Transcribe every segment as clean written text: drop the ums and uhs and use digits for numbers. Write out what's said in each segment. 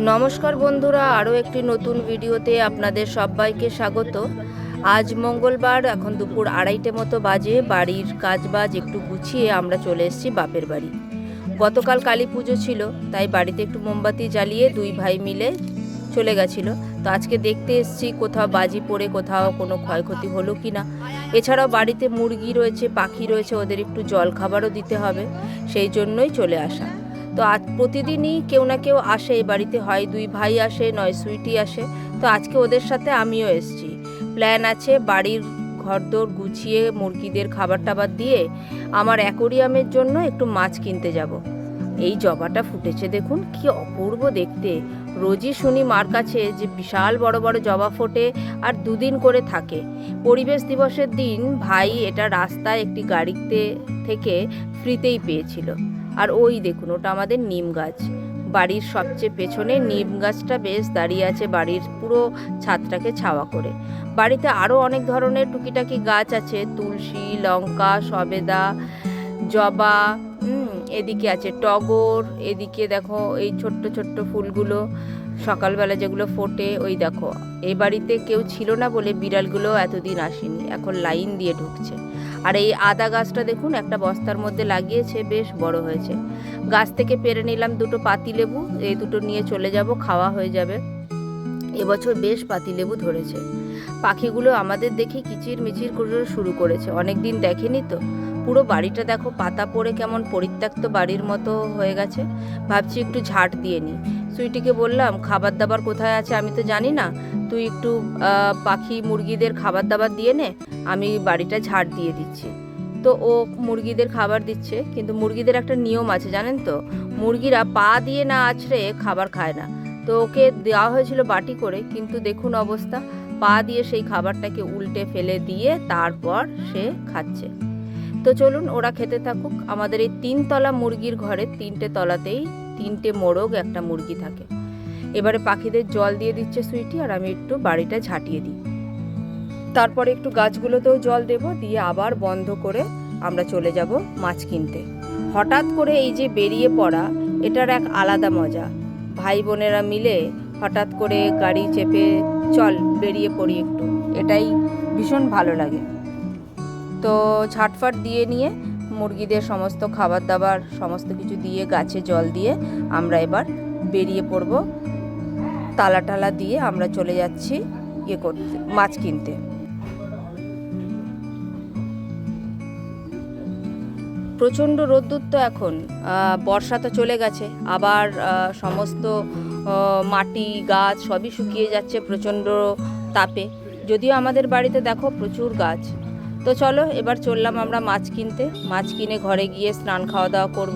নমস্কার বন্ধুরা, আরও একটি নতুন ভিডিওতে আপনাদের সবাইকে স্বাগত। আজ মঙ্গলবার, এখন দুপুর 2:30 মতো বাজে। বাড়ির কাজবাজ একটু গুছিয়ে আমরা চলে এসেছি বাপের বাড়ি। গতকাল কালী পুজো ছিল, তাই বাড়িতে একটু মোমবাতি জ্বালিয়ে দুই ভাই মিলে চলে গেছিলো। তো আজকে দেখতে এসেছি কোথাও বাজি পড়ে কোথাও কোনো ক্ষয়ক্ষতি হলো কি না। এছাড়াও বাড়িতে মুরগি রয়েছে, পাখি রয়েছে, ওদের একটু জল খাবারও দিতে হবে, সেই জন্যই চলে আসা। তো আজ প্রতিদিনই কেউ না কেউ আসে এই বাড়িতে, হয় দুই ভাই আসে, নয় সুইটি আসে। তো আজকে ওদের সাথে আমিও এসেছি। প্ল্যান আছে বাড়ির ঘরদোর গুছিয়ে মুরগিদের খাবার টাবার দিয়ে আমার অ্যাকোরিয়ামের জন্য একটু মাছ কিনতে যাব। এই জবাটা ফুটেছে দেখুন, কি অপূর্ব দেখতে। রোজই শুনি মার কাছে যে বিশাল বড় বড় জবা ফোটে আর দুদিন করে থাকে। পরিবেশ দিবসের দিন ভাই এটা রাস্তায় একটি গাড়িতে থেকে ফ্রিতেই পেয়েছিল। আর ওই দেখুন, ওটা আমাদের নিম গাছ। বাড়ির সবচেয়ে পেছনে নিম গাছটা বেশ দাঁড়িয়ে আছে, বাড়ির পুরো ছাদটাকে ছাওয়া করে। বাড়িতে আরও অনেক ধরনের টুকিটাকি গাছ আছে, তুলসী, লঙ্কা, সবেদা, জবা, এদিকে আছে টগর, এদিকে দেখো এই ছোট্ট ছোট্ট ফুলগুলো সকালবেলা যেগুলো ফোটে। ওই দেখো, এই বাড়িতে কেউ ছিল না বলে বিড়ালগুলো এতদিন আসেনি, এখন লাইন দিয়ে ঢুকছে। আর এই আদা গাছটা দেখুন, একটা বস্তার মধ্যে লাগিয়েছে, বেশ বড় হয়েছে। গাছ থেকে পেরে নিলাম দুটো পাতিলেবু, এই দুটো নিয়ে চলে যাব, খাওয়া হয়ে যাবে। এবছর বেশ পাতিলেবু ধরেছে। পাখিগুলো আমাদের দেখে কিচির মিচির করে শুরু করেছে, অনেক দিন দেখেনি তো। পুরো বাড়িটা দেখো পাতা পড়ে কেমন পরিত্যক্ত বাড়ির মতো হয়ে গেছে। ভাবছি একটু ঝাঁট দিয়ে নিই। সুইটিকে বললাম খাবার দাবার কোথায় আছে আমি তো জানি না, তুই একটু পাখি মুরগিদের খাবার দাবার দিয়ে নে, আমি বাড়িটা ঝাঁট দিয়ে দিচ্ছি। তো ও মুরগিদের খাবার দিচ্ছে, কিন্তু মুরগিদের একটা নিয়ম আছে জানেন তো, মুরগিরা পা দিয়ে না আছড়ে খাবার খায় না। তো ওকে দেওয়া হয়েছিল বাটি করে, কিন্তু দেখুন অবস্থা, পা দিয়ে সেই খাবারটাকে উল্টে ফেলে দিয়ে তারপর সে খাচ্ছে। তো চলুন ওরা খেতে থাকুক। আমাদের এই 3তলা মুরগির ঘরে 3টে তলাতেই 3টে মোরগ, একটা মুরগি থাকে। এবারে পাখিদের জল দিয়ে দিচ্ছে সুইটি, আর আমি একটু বাড়িটা ঝাঁটিয়ে দিই। তারপরে একটু গাছগুলোতেও জল দেব, দিয়ে আবার বন্ধ করে আমরা চলে যাব মাছ কিনতে। হঠাৎ করে এই যে বেরিয়ে পড়া, এটার এক আলাদা মজা। ভাই বোনেরা মিলে হঠাৎ করে গাড়ি চেপে চল বেরিয়ে পড়ি একটু, এটাই ভীষণ ভালো লাগে। তো ঝাটফাট দিয়ে নিয়ে মুরগিদের সমস্ত খাবার দাবার সমস্ত কিছু দিয়ে গাছে জল দিয়ে আমরা এবার বেরিয়ে পড়ব। তালা টালা দিয়ে আমরা চলে যাচ্ছি করতে, মাছ কিনতে। প্রচণ্ড রোদ্দুর তো এখন, বর্ষা তো চলে গেছে, আবার সমস্ত মাটি গাছ সবই শুকিয়ে যাচ্ছে প্রচণ্ড তাপে। যদিও আমাদের বাড়িতে দেখো প্রচুর গাছ। তো চলো এবার চললাম আমরা মাছ কিনতে। মাছ কিনে ঘরে গিয়ে স্নান খাওয়া দাওয়া করব।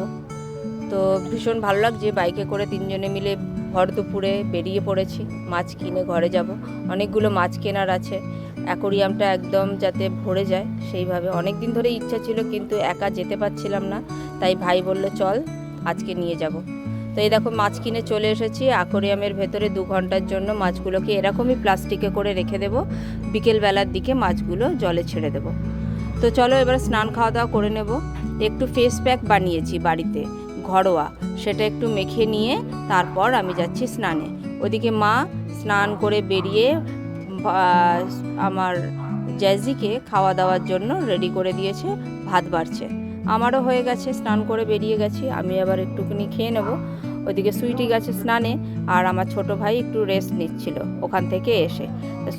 তো ভীষণ ভালো লাগছে, বাইকে করে 3জনে মিলে ভর দুপুরে বেরিয়ে পড়েছি, মাছ কিনে ঘরে যাব। অনেকগুলো মাছ কেনার আছে, অ্যাকোরিয়ামটা একদম যাতে ভরে যায় সেইভাবে। অনেক দিন ধরে ইচ্ছা ছিল, কিন্তু একা যেতে পারছিলাম না, তাই ভাই বলল চল আজকে নিয়ে যাব। তো এই দেখো মাছ কিনে চলে এসেছি অ্যাকোরিয়ামের ভেতরে। 2 ঘন্টার জন্য মাছগুলোকে এরকমই প্লাস্টিকে করে রেখে দেবো, বিকেলবেলার দিকে মাছগুলো জলে ছেড়ে দেব। তো চলো এবার স্নান খাওয়া দাওয়া করে নেব। একটু ফেস প্যাক বানিয়েছি বাড়িতে ঘরোয়া, সেটা একটু মেখে নিয়ে তারপর আমি যাচ্ছি স্নানে। ওদিকে মা স্নান করে বেরিয়ে আমার জ্যাজিকে খাওয়া দাওয়ার জন্য রেডি করে দিয়েছে, ভাত বাড়ছে। আমারও হয়ে গেছে, স্নান করে বেরিয়ে গেছি, আমি আবার একটুখানি খেয়ে নেব। ওইদিকে সুইটি গেছে স্নানে, আর আমার ছোট ভাই একটু রেস্ট নিচ্ছিল ওখান থেকে এসে।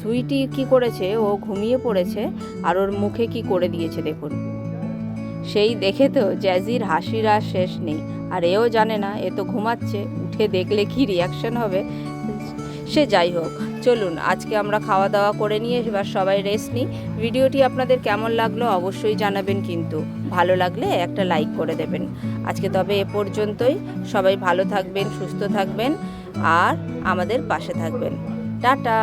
সুইটি কি করেছে, ও ঘুমিয়ে পড়েছে, আর ওর মুখে কি করে দিয়েছে দেখুন। সেই দেখে তো জ্যাজির হাসির আর শেষ নেই। আর এও জানে না, এ তো ঘুমাচ্ছে, উঠে দেখলে কি রিয়াকশন হবে। সে যাই হোক, চলুন আজকে আমরা খাওয়া দাওয়া করে নিয়ে এবার সবাই রেস্ট নিই। ভিডিওটি আপনাদের কেমন লাগলো অবশ্যই জানাবেন, কিন্তু ভালো লাগলে একটা লাইক করে দেবেন। আজকে তবে এ পর্যন্তই। সবাই ভালো থাকবেন, সুস্থ থাকবেন, আর আমাদের পাশে থাকবেন। টাটা।